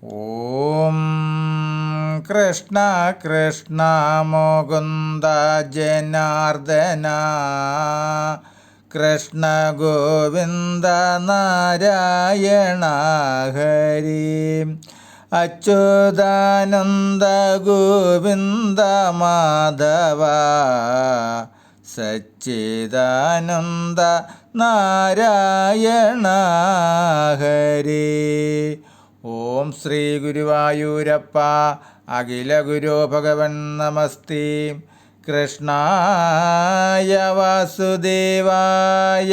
ഓം കൃഷ്ണ കൃഷ്ണ മുകുന്ദ ജനാർദ്ദന കൃഷ്ണ ഗോവിന്ദ നാരായണ ഹരി അച്യുതാനന്ദ ഗോവിന്ദ മാധവ സച്ചിദാനന്ദ നാരായണ ഹരി. ഓം ശ്രീ ഗുരുവായൂരപ്പ അഖില ഗുരു ഭഗവൻ നമസ്തേ. കൃഷ്ണായ വാസുദേവായ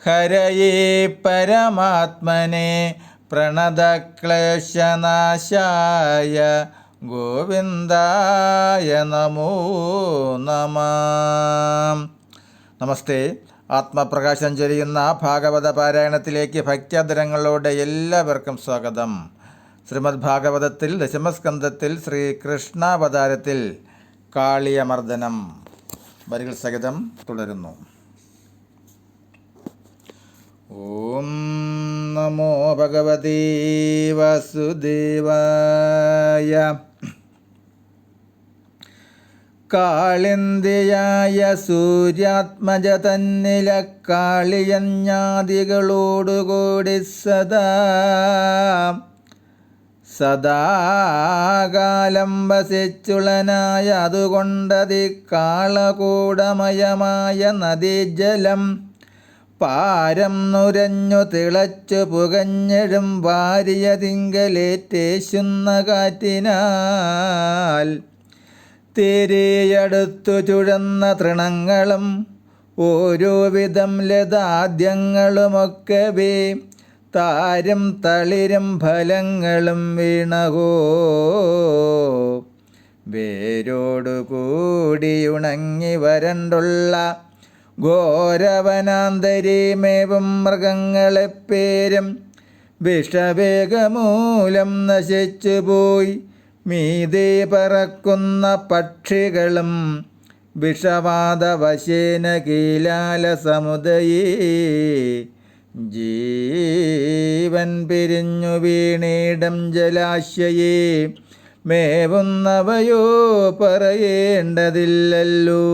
ഹരയേ പരമാത്മനെ പ്രണതക്ലേശനാശായ ഗോവിന്ദായ നമോ നമഃ. നമസ്തേ. ആത്മപ്രകാശം ചൊരിയുന്ന ഭാഗവത പാരായണത്തിലേക്ക് ഭക്ത്യാദരങ്ങളോടെ എല്ലാവർക്കും സ്വാഗതം. ശ്രീമദ് ഭാഗവതത്തിൽ ദശമസ്കന്ധത്തിൽ ശ്രീകൃഷ്ണാവതാരത്തിൽ കാളിയമർദ്ദനം വരികൾ സഹിതം തുടരുന്നു. ഓം നമോ ഭഗവതേ വാസുദേവായ. കാളിന്തിയായ സൂര്യാത്മജ തന്നില കാളിയഞ്ഞാദികളോടുകൂടി സദാകാലം വസിച്ചുളനായ അതുകൊണ്ടതി കാളകൂടമയമായ നദീജലം പാരം നുരഞ്ഞു തിളച്ചു പുകഞ്ഞെഴും വാരിയ തിങ്കലേറ്റേശുന്ന കാറ്റിനാൽ തിരിയടുത്തു ചുഴന്ന തൃണങ്ങളും ഓരോ വിധം ലതാദ്യങ്ങളുമൊക്കവേ താരും തളിരും ഫലങ്ങളും വീണകോ വേരോടു കൂടിയുണങ്ങി വരണ്ടുള്ള ഘോരവനാന്തരീമേവും മൃഗങ്ങളെപ്പേരും വിഷവേഗമൂലം നശിച്ചുപോയി. മീതെ പറക്കുന്ന പക്ഷികളും വിഷവാദവശേന കീലാല സമുദയേ ജീവൻ പിരിഞ്ഞു വീണീടം ജലാശയേ മേവുന്നവയോ പറയേണ്ടതില്ലല്ലോ.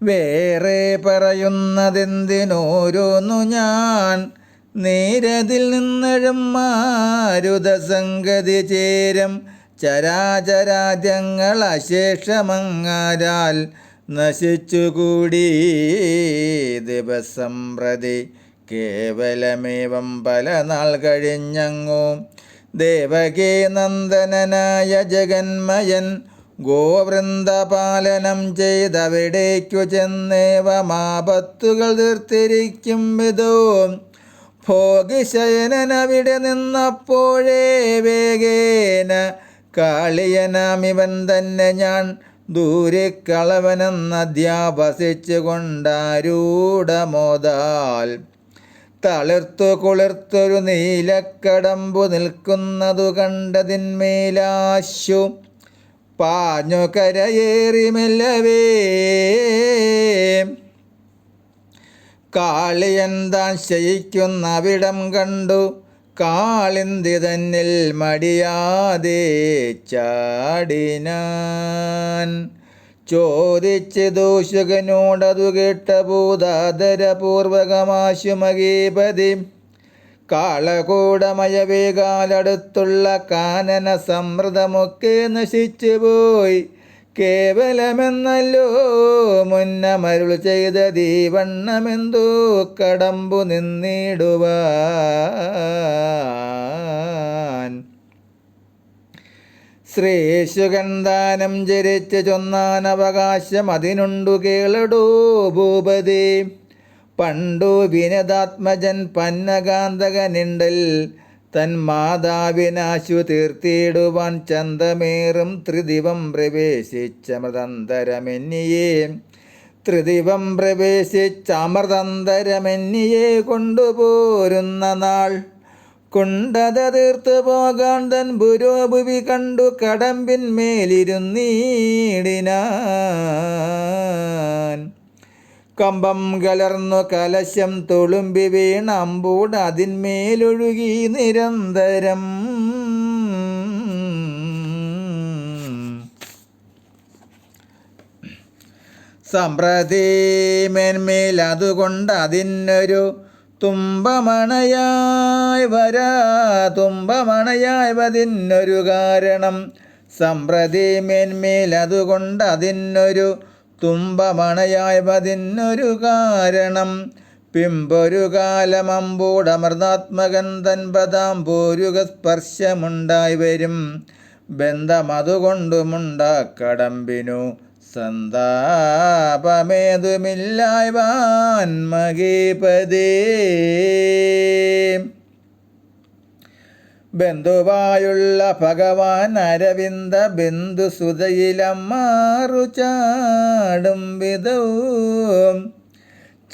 വേറെ പറയുന്നതെന്തിനോരോന്നു ഞാൻ നേരതിൽ നിന്നഴും മാരുതസംഗതി ചേരം ചരാചരാദ്യങ്ങൾ അശേഷമങ്ങാരാൽ നശിച്ചുകൂടി ദിവസം പ്രതി കേവലമേവം പല നാൾ കഴിഞ്ഞങ്ങോ ദേവകീ നന്ദനനായ ജഗന്മയൻ ഗോവൃന്ദപാലനം ചെയ്തവിടേക്കു ചെന്നേവമാപത്തുകൾ തീർത്തിരിക്കും വിധോ ഭോഗിശയനവിടെ നിന്നപ്പോഴേ വേഗേന കാളിയനാമിവൻ തന്നെ ഞാൻ ദൂരെ കളവനെന്നധ്യാപസിച്ചു കൊണ്ടാരൂഢമോദാൽ തളിർത്തു കുളിർത്തൊരു നീലക്കടമ്പു നിൽക്കുന്നതു കണ്ടതിന്മേലാശു പാഞ്ഞു കരയേറി മെല്ലവേ കാളിയൻ താൻ ശയിക്കുന്നവിടം കണ്ടു കാളിന്തി തന്നിൽ മടിയാതെ ചാടിനാൻ. ചോദിച്ച് ദൂഷകനോടതു കേട്ട ഭൂതാദരപൂർവകമാശു മഹീപതി കാളകൂടമയവേകാലടുത്തുള്ള കാനന സമൃദ്ധമൊക്കെ നശിച്ചുപോയി. കേവലമെന്നല്ലോ മുന്നമരുൾ ചെയ്ത ദീവണ്ണമെന്തോ കടമ്പു നിന്നിടുവാൻ. ശ്രീശുഗന്ധാനം ജരിച്ച് ചൊന്നാനവകാശം അതിനുണ്ടു കേളടോ ഭൂപതി. പണ്ടു വിനതാത്മജൻ പന്നകാന്തകനിണ്ടൽ തൻ മാതാവിനാശു തീർത്തിടുവാൻ ചന്തമേറും ത്രിദിവം പ്രവേശിച്ചമൃതന്തരമെന്നിയെ കൊണ്ടുപോരുന്ന നാൾ കുണ്ടത തീർത്തു പോകാൻ തൻ പുരോഭുവി കണ്ടു കടമ്പിന്മേലിരുന്നീടിനാൻ. കമ്പം കലർന്നു കലശം തുളുമ്പി വീണമ്പൂട് അതിന്മേലൊഴുകി നിരന്തരം. സമ്പ്രതിമേന്മേൽ അതുകൊണ്ട് അതിനൊരു തുമ്പമണയായി തുമ്പമണയായതിനൊരു കാരണം. സമ്പ്രതിമേന്മേൽ അതുകൊണ്ട് അതിനൊരു തുമ്പമണയായതിനൊരു കാരണം. പിമ്പൊരു കാലമമ്പൂടമൃതാത്മകൻ തൻ പദാംബോരുക സ്പർശമുണ്ടായി വരും. ബന്ധമതുകൊണ്ടുമുണ്ടാക്കടമ്പിനു സന്താപമേതുമില്ലായ്വാൻ മഹീപതേ. ബന്ധുവായുള്ള ഭഗവാൻ അരവിന്ദ ബിന്ദുസുതയിലമ്മാറു ചാടും വിധവും.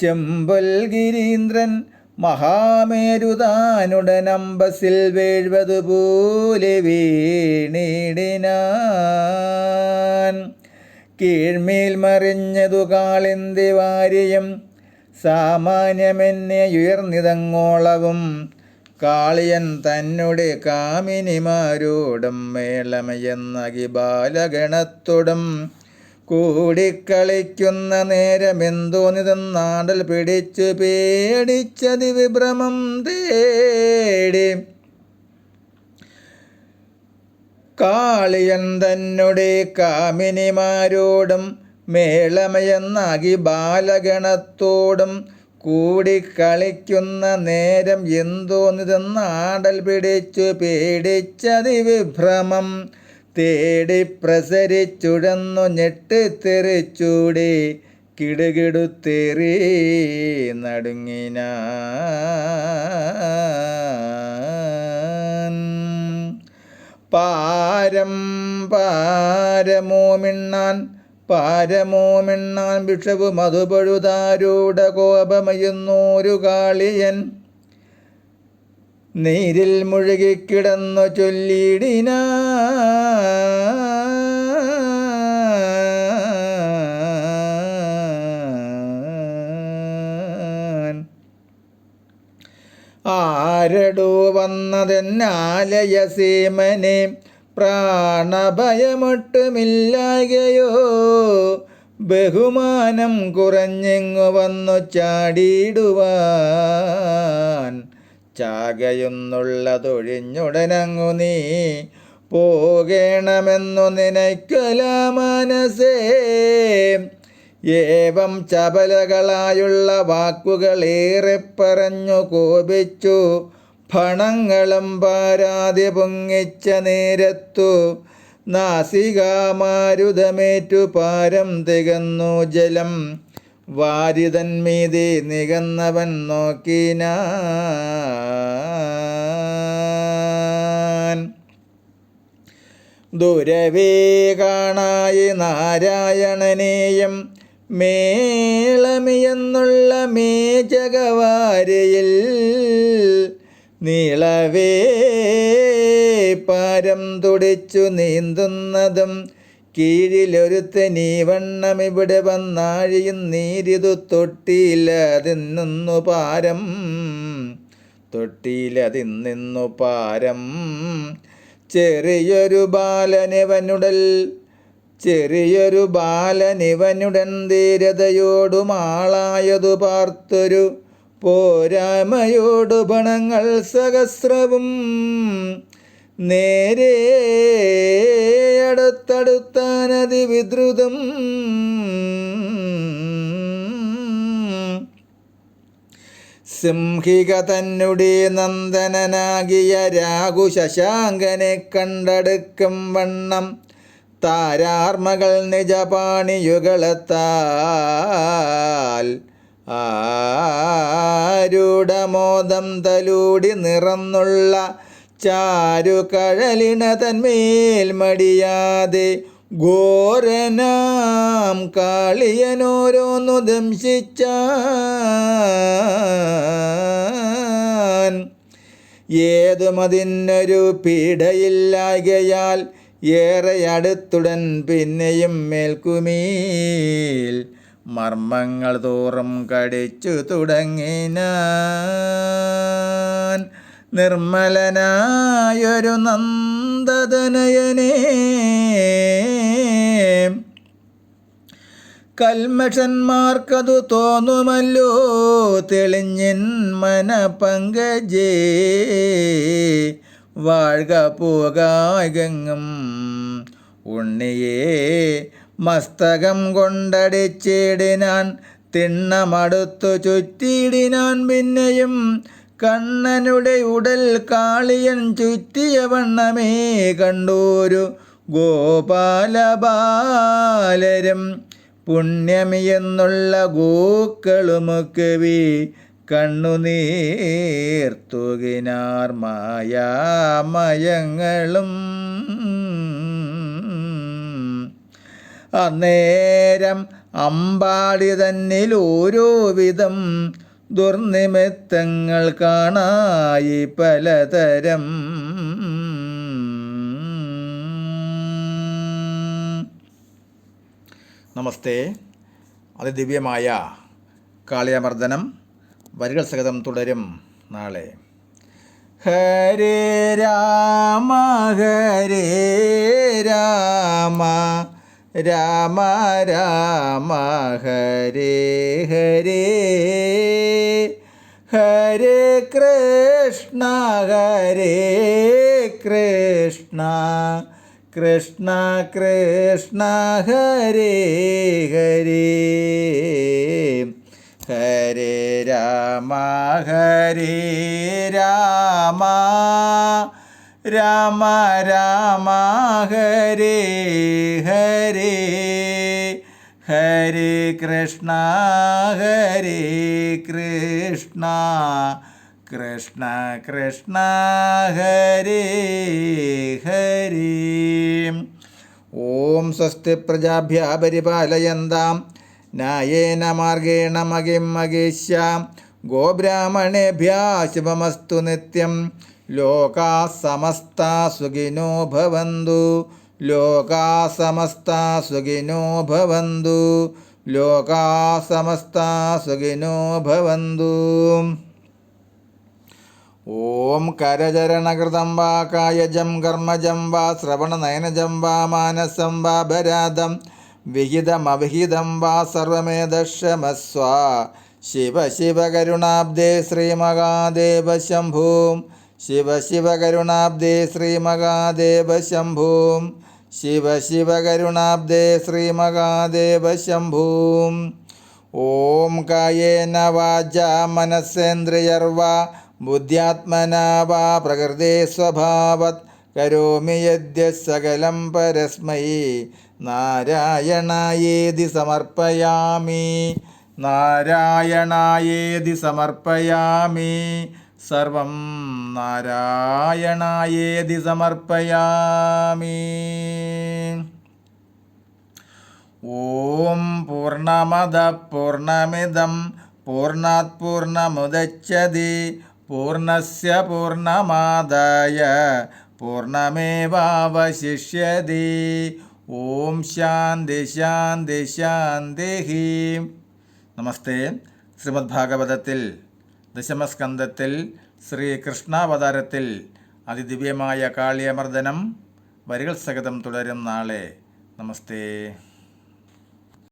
ചെമ്പൊൽ ഗിരീന്ദ്രൻ മഹാമേരുതാനുടനമ്പസിൽ വീഴ്വതുപോലെ വീണിടിനാൻ. കീഴ്മേൽ മറിഞ്ഞതു കാളിന്തി വാരിയും സാമാന്യമെന്നെ ഉയർന്നിതങ്ങോളവും. കാളിയൻ തന്നെ കാമിനിമാരോടും മേളമയെന്നകി ബാലഗണത്തോടും കൂടിക്കളിക്കുന്ന നേരമെന്തോന്നിതെന്നാടൽ പിടിച്ചു പേടിച്ചതി വിഭ്രമം തേടി. കാളിയൻ തന്നെ കാമിനിമാരോടും മേളമയെന്നകി ബാലഗണത്തോടും കൂടിക്കളിക്കുന്ന നേരം എന്തോന്നിതെന്നാടൽ പിടിച്ചു പേടിച്ചതി വിഭ്രമം തേടി. പ്രസരിച്ചുഴന്നു ഞെട്ടിത്തെറിച്ചൂടി കിടുകിടുത്തേറി നടുങ്ങിനാൻ. പാരമോമിണ്ണാൻ ഭിക്ഷവു മധുപഴുതാരൂഢ കോപമയുന്നോരു കാളിയൻ നീരിൽ മുഴുകിക്കിടന്നു ചൊല്ലിടിനാൻ. ആരടോ വന്നതെന്നാലയ സീമനെ പ്രാണഭയമൊട്ടുമില്ലായകയോ. ബഹുമാനം കുറഞ്ഞെങ്ങു വന്നു ചാടിയിടുവാൻ. ചാകയുന്നുള്ളതൊഴിഞ്ഞുടനങ്ങു നീ പോകേണമെന്നു നിനയ്ക്കല മനസ്സേ. ഏവം ചപലകളായുള്ള വാക്കുകളേറെ പറഞ്ഞു കോപിച്ചു ഫണങ്ങളും പാരാതെ പൊങ്ങിച്ച നേരത്തു. നാസികാമാരുതമേറ്റു പാരം തികന്നു ജലം വാരിതന്മീതി നികന്നവൻ നോക്കിനാൻ. ദുരവേ കാണായി നാരായണനേയം മേളമിയെന്നുള്ള മേചകവാരയിൽ നീളവേ പാരം തുടിച്ചു നീന്തുന്നതും. കീഴിലൊരുത്തനീ വണ്ണമിവിടെ വന്നാഴിയും നീരിതു തൊട്ടിയിലതിന്നു പാരം. ചെറിയൊരു ബാലനിവനുടൻ ധീരതയോടുമാളായതു പാർത്തൊരു പോരായ്മയോടു പണങ്ങൾ സഹസ്രവും. നേരെ അടുത്തടുത്താനതി വിദ്രുതം. സിംഹിക തന്നെ നന്ദനനാകിയ രാഘു ശശാങ്കനെ കണ്ടടുക്കും വണ്ണം താരാർമകൾ നിജപാണിയുകളത്താൽ ആരൂഢമോദം തലൂടി നിറന്നുള്ള ചാരുകഴലിണ തന്മേൽ മടിയാതെ ഘോരനാം കാളിയനോരോന്നു ദംശിച്ചാൻ. ഏതുമതിനൊരു പീഡയില്ലായകയാൽ ഏറെ അടുത്തുടൻ പിന്നെയും മേൽക്കുമേൽ മർമ്മങ്ങൾ തോറും കടിച്ചു തുടങ്ങിനാൻ. നിർമ്മലനായൊരു നന്ദതനയനേ, കൽമഷന്മാർക്കതു തോന്നുമല്ലോ തെളിഞ്ഞിൻ മനപങ്കജേ. വാഴ്ക പോകായെങ്ങും ഉണ്ണിയെ മസ്തകം കൊണ്ടടിച്ചിടിനാൻ. തിണ്ണമടുത്തു ചുറ്റിയിടിനാൻ പിന്നെയും കണ്ണനുടെ ഉടൽ കാളിയൻ ചുറ്റിയ വണ്ണമേ കണ്ടോരു ഗോപാലബാലരും. പുണ്യമിയെന്നുള്ള ഗോക്കളുമൊക്കവി കണ്ണുനീർത്തുകിനാർ മായാമയങ്ങളും. അന്നേരം അമ്പാടി തന്നിൽ ഓരോ വിധം ദുർനിമിത്തങ്ങൾ കാണായി പലതരം. നമസ്തേ. അതിദിവ്യമായ കാളിയമർദ്ദനം വരികൾ സഹിതം തുടരും നാളെ. ഹരേ രാമ ഹരേ രാമ രാമ രാമ ഹരേ ഹരേ. ഹരേ കൃഷ്ണ ഹരേ കൃഷ്ണ കൃഷ്ണ കൃഷ്ണ ഹരേ ഹരേ. ഹരേ രാമ ഹരേ രാമ രാമ രാമ ഹരേ ഹരേ. ഹരേ കൃഷ്ണ ഹരേ കൃഷ്ണ കൃഷ്ണ കൃഷ്ണ ഹരേ ഹരേ. ഓം സ്വസ്തി പ്രജാഭ്യഃ പരിപാലയന്താം ന്യായേന മാർഗേണ മഹിം മഹേഷ്യാം. ഗോബ്രാഹ്മണേഭ്യः ശുഭമസ്തു നിത്യം. ലോകാः സമസ്താः സുഖിനോ ഭവന്തു. ലോകാः സമസ്താः സുഖിനോ ഭവന്തു. ലോകാः സമസ്താः സുഖിനോ ഭവന്തു. ഓം കരചരണകൃതം വാ കായജം കർമ്മജം വാ ശ്രവണനയനജം വാ മാനസം വാ ഭരാതം വിഹിതമവിഹിതം വാ സർവമേധക്ഷമസ്വ. ശിവ ശിവ കരുണാബ്ദേ ശ്രീമഹാദേവ ശംഭോ. ശിവ ശിവ കരുണാബ്ദേ ശ്രീമഹാദേവ ശംഭോ. ശിവ ശിവ കരുണാബ്ദേ ശ്രീമഹാദേവ ശംഭോ. ഓം കായേന വാചാ മനസ്സേന്ദ്രിയർവാ ബുദ്ധ്യാത്മനാ വാ പ്രകൃതേ സ്വഭാവത് കരോമി യദ്യ സകലം പരസ്മൈ നാരായണായേതി സമർപ്പയാമി. നാരായണായേതി സമർപ്പയാമി. സർവം നാരായണായേതി സമർപ്പയാമി. ഓം പൂർണ്ണമദ പൂർണ്ണമിദം പൂർണ്ണാത് പൂർണ്ണമുദച്യതി പൂർണ്ണസ്യ പൂർണ്ണമാദായ പൂർണ്ണമേവാവശിഷ്യതി. ഓം ശാന്തി ശാന്തി ശാന്തി. നമസ്തേ. ശ്രീമദ് ഭാഗവതത്തിൽ ദശമസ്കന്ധത്തിൽ ശ്രീകൃഷ്ണാവതാരത്തിൽ അതിദിവ്യമായ കാളിയമർദ്ദനം വരികൾ സഹിതം തുടരും നാളെ. നമസ്തേ.